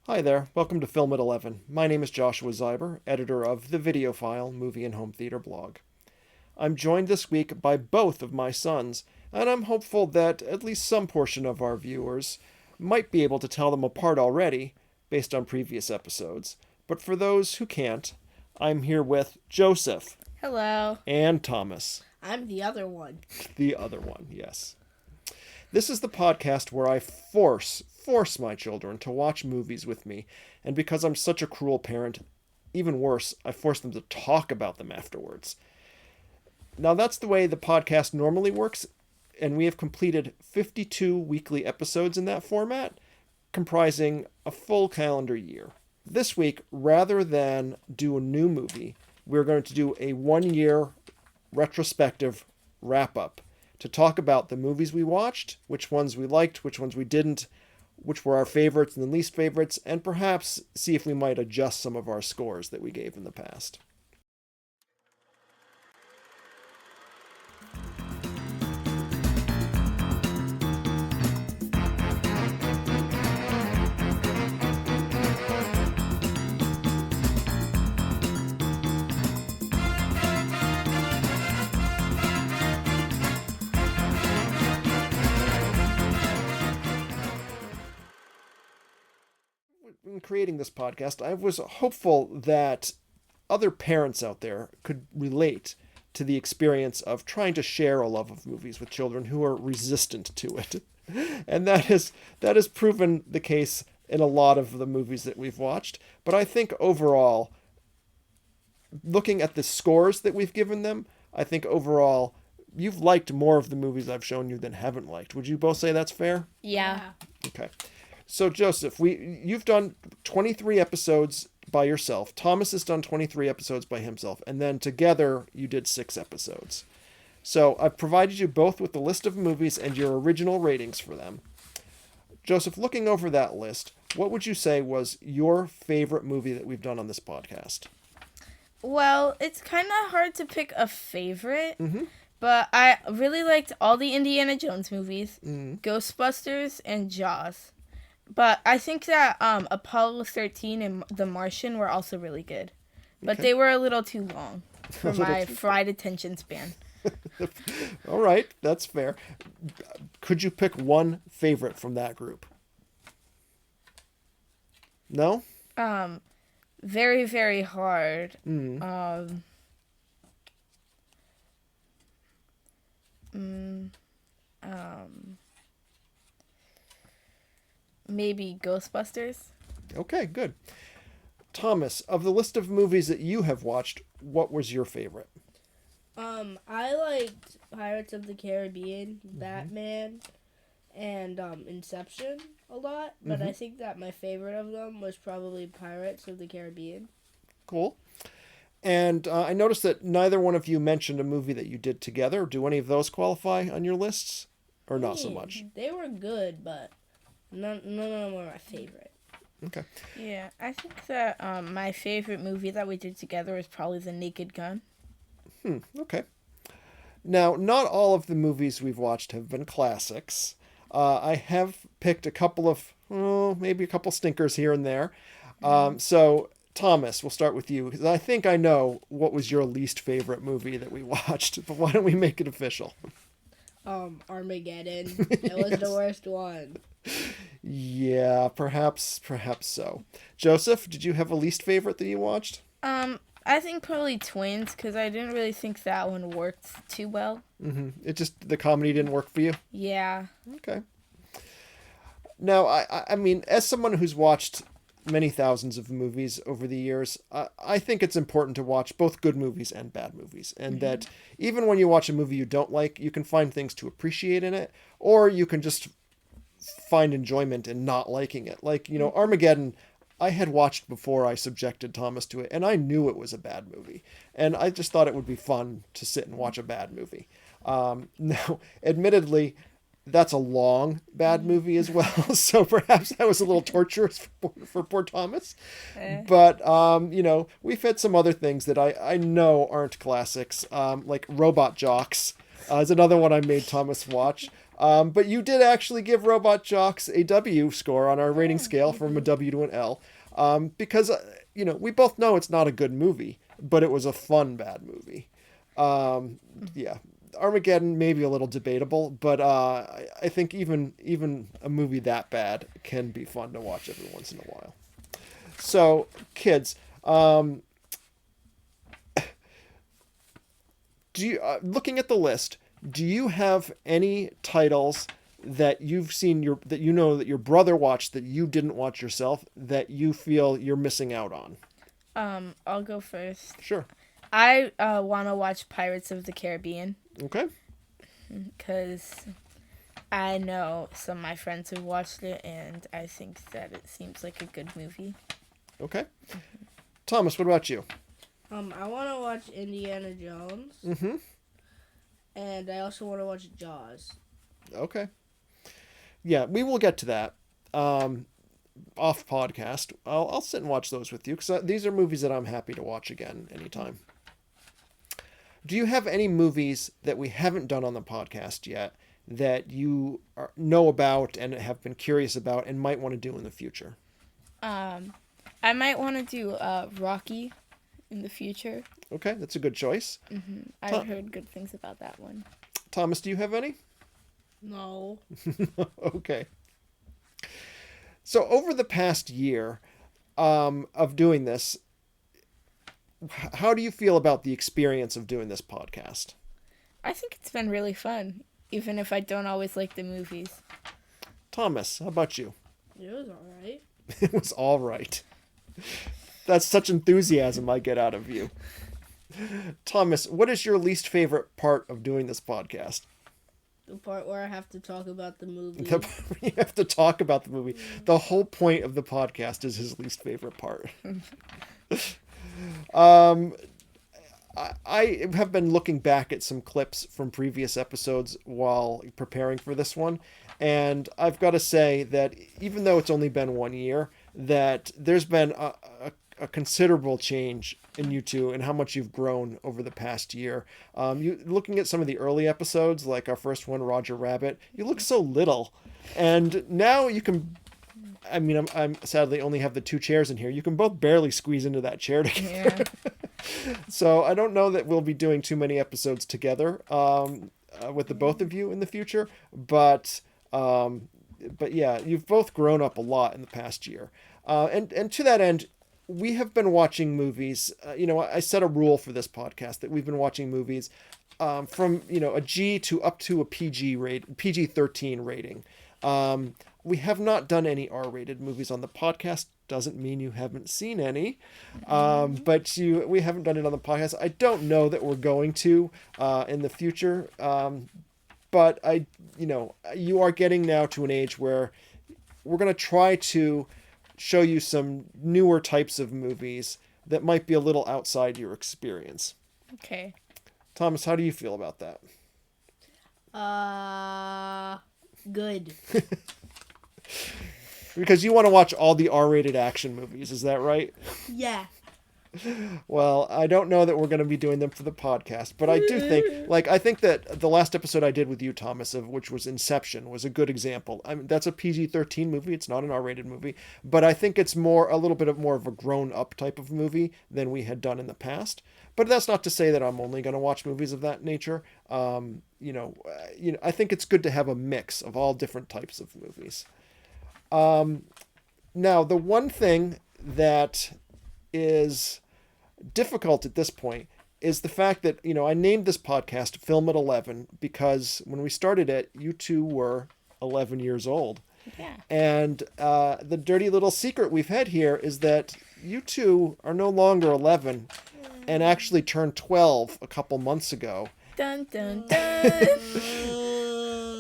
Hi there, welcome to Film at 11. My name is Joshua Zeiber, editor of the Videophile Movie and Home Theater blog. I'm joined this week by both of my sons, and I'm hopeful that at least some portion of our viewers might be able to tell them apart already, based on previous episodes. But for those who can't, I'm here with Joseph Hello. and Thomas. I'm the other one. The other one, yes. This is the podcast where I force my children to watch movies with me, and because I'm such a cruel parent, even worse, I force them to talk about them afterwards. Now that's the way the podcast normally works, and we have completed 52 weekly episodes in that format, comprising a full calendar year. This week, rather than do a new movie, we're going to do a 1-year retrospective wrap-up to talk about the movies we watched, which ones we liked, which ones we didn't, which were our favorites and the least favorites, and perhaps see if we might adjust some of our scores that we gave in the past. In creating this podcast, I was hopeful that other parents out there could relate to the experience of trying to share a love of movies with children who are resistant to it. And that has proven the case in a lot of the movies that we've watched. But I think overall, looking at the scores that we've given them, I think overall you've liked more of the movies I've shown you than haven't liked. Would you both say that's fair? Yeah. Okay. So Joseph, you've done 23 episodes by yourself. Thomas has done 23 episodes by himself, and then together you did 6 episodes. So I've provided you both with the list of movies and your original ratings for them. Joseph, looking over that list, what would you say was your favorite movie that we've done on this podcast? Well, it's kind of hard to pick a favorite, Mm-hmm. but I really liked all the Indiana Jones movies, Mm-hmm. Ghostbusters, and Jaws. But I think that Apollo 13 and The Martian were also really good. But Okay. they were a little too long for my fried attention span. All right, that's fair. Could you pick one favorite from that group? No? Very, very hard. Mm. Maybe Ghostbusters. Okay, good. Thomas, of the list of movies that you have watched, what was your favorite? I liked Pirates of the Caribbean, Batman, and Inception a lot, but I think that my favorite of them was probably Pirates of the Caribbean. Cool. And I noticed that neither one of you mentioned a movie that you did together. Do any of those qualify on your lists? Or not so much? They were good, but none of them were my favorite. Okay. Yeah, I think that my favorite movie that we did together is probably The Naked Gun. Okay. Now, not all of the movies we've watched have been classics. I have picked a couple of, maybe a couple stinkers here and there. So, Thomas, we'll start with you, because I think I know what was your least favorite movie that we watched, but why don't we make it official? Armageddon. It was the worst one. Yeah, perhaps so. Joseph, did you have a least favorite that you watched? I think probably Twins, because I didn't really think that one worked too well. It just, the comedy didn't work for you? Yeah. Okay. Now, I mean, as someone who's watched many thousands of movies over the years, I think it's important to watch both good movies and bad movies. And that even when you watch a movie you don't like, you can find things to appreciate in it, or you can just find enjoyment in not liking it. Like, Armageddon, I had watched before I subjected Thomas to it, and I knew it was a bad movie. And I just thought it would be fun to sit and watch a bad movie. Now, admittedly, that's a long, bad movie as well, so perhaps that was a little torturous for poor Thomas. But, we've had some other things that I know aren't classics, like Robot Jocks is another one I made Thomas watch. But you did actually give Robot Jocks a W score on our rating scale from a W to an L. Because, we both know it's not a good movie, but it was a fun bad movie. Yeah. Armageddon may be a little debatable, but I think even a movie that bad can be fun to watch every once in a while. So, kids, do you looking at the list, do you have any titles that you've seen that your brother watched that you didn't watch yourself that you feel you're missing out on? I'll go first. Sure. I want to watch Pirates of the Caribbean. Okay. Because I know some of my friends have watched it, and I think that it seems like a good movie. Okay. Thomas, what about you? I want to watch Indiana Jones. Mm-hmm. And I also want to watch Jaws. Okay. Yeah, we will get to that off podcast. I'll sit and watch those with you because these are movies that I'm happy to watch again anytime. Do you have any movies that we haven't done on the podcast yet that you know about and have been curious about and might want to do in the future? I might want to do Rocky in the future. Okay, that's a good choice. Mm-hmm. I've heard good things about that one. Thomas, do you have any? No. Okay. So over the past year of doing this, how do you feel about the experience of doing this podcast? I think it's been really fun, even if I don't always like the movies. Thomas, how about you? It was alright. It was all right. That's such enthusiasm I get out of you. Thomas, what is your least favorite part of doing this podcast? The part where I have to talk about the movie. You have to talk about the movie. The whole point of the podcast is his least favorite part. I have been looking back at some clips from previous episodes while preparing for this one, and I've got to say that even though it's only been 1 year, that there's been a considerable change in you two and how much you've grown over the past year. You looking at some of the early episodes, like our first one, Roger Rabbit, you look so little, and now you can. I mean, I'm sadly only have the two chairs in here. You can both barely squeeze into that chair together. Yeah. So I don't know that we'll be doing too many episodes together with the both of you in the future. But yeah, you've both grown up a lot in the past year. And to that end, we have been watching movies. I set a rule for this podcast that we've been watching movies from a G to up to a PG-13 rating. We have not done any R-rated movies on the podcast. Doesn't mean you haven't seen any, but we haven't done it on the podcast. I don't know that we're going to in the future, but you are getting now to an age where we're going to try to show you some newer types of movies that might be a little outside your experience. Okay. Thomas, how do you feel about that? Good. Because you want to watch all the R-rated action movies, is that right? Yeah. Well, I don't know that we're going to be doing them for the podcast, but I do think, I think that the last episode I did with you, Thomas, which was Inception, was a good example. I mean, that's a PG-13 movie. It's not an R-rated movie, but I think it's a little bit more of a grown-up type of movie than we had done in the past. But that's not to say that I'm only going to watch movies of that nature. I think it's good to have a mix of all different types of movies. Now, the one thing that is difficult at this point is the fact that, I named this podcast Film at 11 because when we started it, you two were 11 years old. Yeah. And the dirty little secret we've had here is that you two are no longer 11 and actually turned 12 a couple months ago. Dun, dun, dun.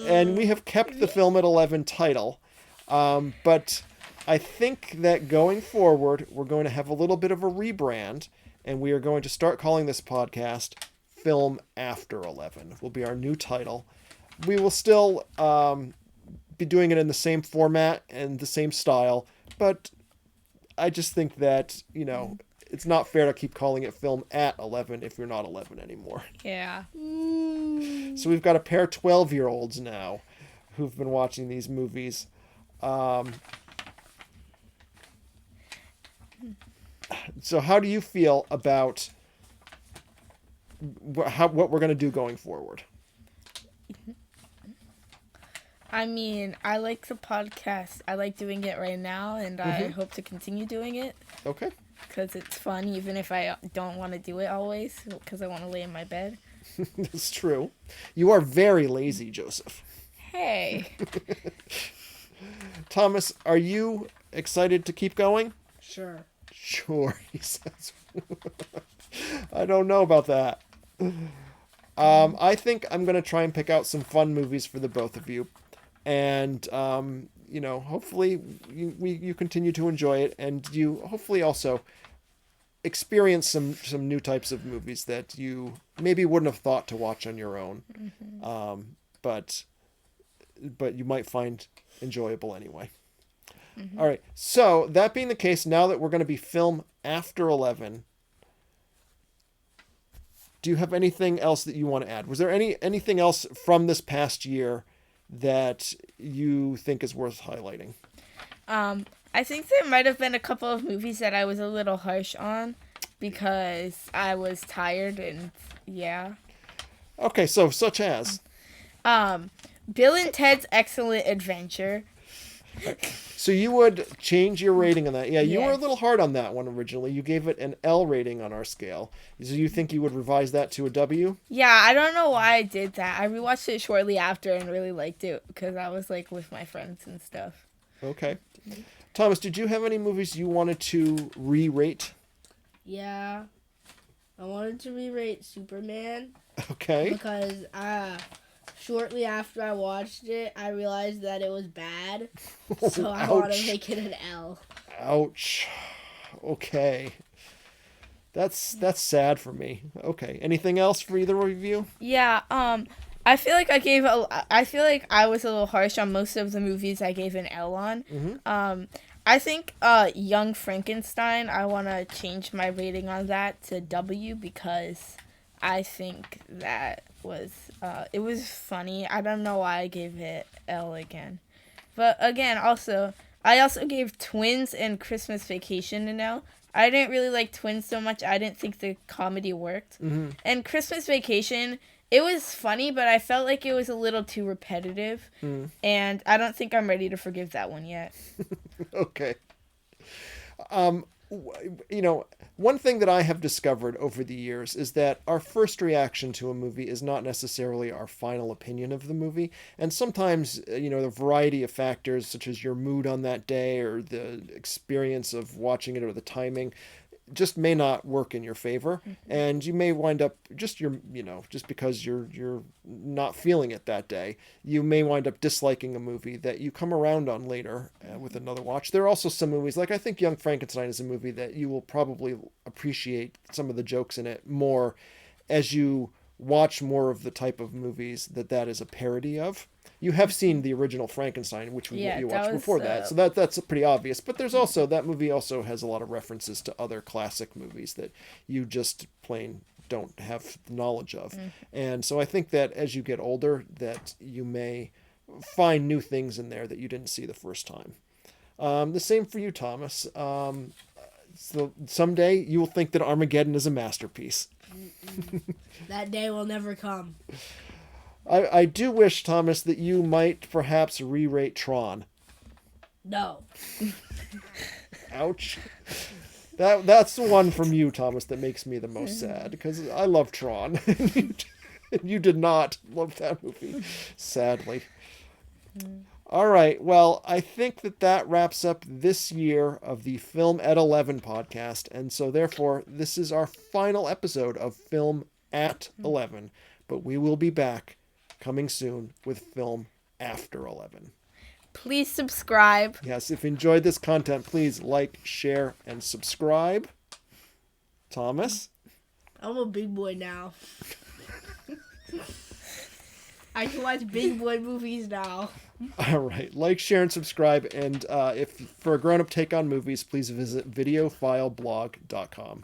And we have kept the Film at 11 title. But I think that going forward, we're going to have a little bit of a rebrand, and we are going to start calling this podcast Film After 11 will be our new title. We will still be doing it in the same format and the same style, but I just think that, it's not fair to keep calling it Film at 11 if you're not 11 anymore. Yeah. So we've got a pair of 12-year-olds now who've been watching these movies. So how do you feel about what we're going to do going forward? I mean, I like the podcast. I like doing it right now, and I hope to continue doing it. Okay. Because it's fun, even if I don't want to do it always, because I want to lay in my bed. That's true. You are very lazy, Joseph. Hey. Thomas, are you excited to keep going? Sure. Sure, he says. I don't know about that. I think I'm going to try and pick out some fun movies for the both of you. And, hopefully you continue to enjoy it, and you hopefully also experience some new types of movies that you maybe wouldn't have thought to watch on your own. But you might find enjoyable anyway. All right. So that being the case, now that we're going to be film after 11, do you have anything else that you want to add? Was there anything else from this past year that you think is worth highlighting? I think there might have been a couple of movies that I was a little harsh on because I was tired and yeah. Okay, so such as? Bill and Ted's Excellent Adventure. So you would change your rating on that. Yeah, you Yes. were a little hard on that one originally. You gave it an L rating on our scale. So you think you would revise that to a W? Yeah, I don't know why I did that. I rewatched it shortly after and really liked it because I was like with my friends and stuff. Okay. Thomas, did you have any movies you wanted to re-rate? Yeah. I wanted to re-rate Superman Okay. because shortly after I watched it, I realized that it was bad. So I want to Ouch. make it an L. Ouch. Okay. That's sad for me. Okay. Anything else for either of you? Yeah, I feel like I was a little harsh on most of the movies I gave an L on. I think Young Frankenstein, I want to change my rating on that to W because I think that it was funny. I don't know why I gave it L again. But again, I also gave Twins and Christmas Vacation an L. I didn't really like Twins so much. I didn't think the comedy worked. And Christmas Vacation, it was funny, but I felt like it was a little too repetitive. And I don't think I'm ready to forgive that one yet. Okay. One thing that I have discovered over the years is that our first reaction to a movie is not necessarily our final opinion of the movie. And sometimes, the variety of factors, such as your mood on that day or the experience of watching it or the timing, just may not work in your favor. And you may wind up just because you're not feeling it that day, you may wind up disliking a movie that you come around on later with another watch. There are also some movies, like I think Young Frankenstein is a movie that you will probably appreciate some of the jokes in it more as you watch more of the type of movies that is a parody of. You have seen the original Frankenstein, which you watched before that, so that's pretty obvious. But there's also, that movie also has a lot of references to other classic movies that you just plain don't have knowledge of. And so I think that as you get older, that you may find new things in there that you didn't see the first time. The same for you, Thomas. So someday you will think that Armageddon is a masterpiece. That day will never come. I do wish, Thomas, that you might perhaps re-rate Tron. No. Ouch. That's the one from you, Thomas, that makes me the most sad, because I love Tron. And you did not love that movie, sadly. All right, well, I think that wraps up this year of the Film at 11 podcast, and so therefore, this is our final episode of Film at 11, but we will be back coming soon with Film after 11. Please subscribe. Yes, if you enjoyed this content, please like, share, and subscribe. Thomas? I'm a big boy now. I can watch big boy movies now. All right, like, share, and subscribe. And if for a grown-up take on movies, please visit videofileblog.com.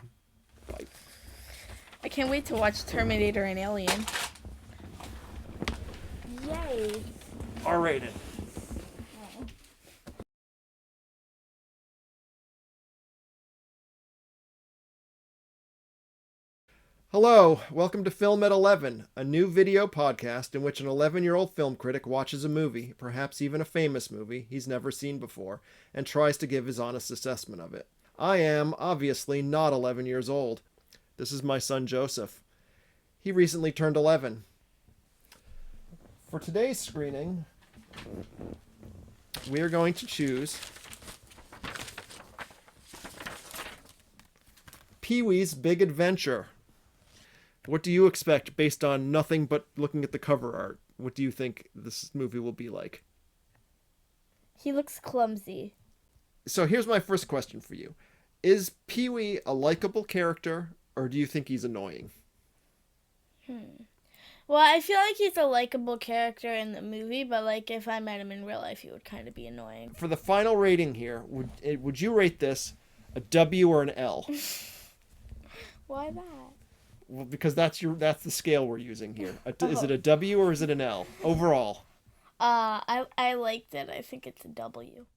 Bye. I can't wait to watch Terminator and Alien. Yay. R-rated. Hello, welcome to Film at 11, a new video podcast in which an 11-year-old film critic watches a movie, perhaps even a famous movie he's never seen before, and tries to give his honest assessment of it. I am, obviously, not 11 years old. This is my son Joseph. He recently turned 11. For today's screening, we are going to choose Pee-wee's Big Adventure. What do you expect based on nothing but looking at the cover art? What do you think this movie will be like? He looks clumsy. So here's my first question for you. Is Pee-wee a likable character, or do you think he's annoying? Well, I feel like he's a likable character in the movie, but like if I met him in real life, he would kind of be annoying. For the final rating here, would you rate this a W or an L? Why that? Well, because that's the scale we're using here. Is it a W or is it an L overall? I liked it. I think it's a W.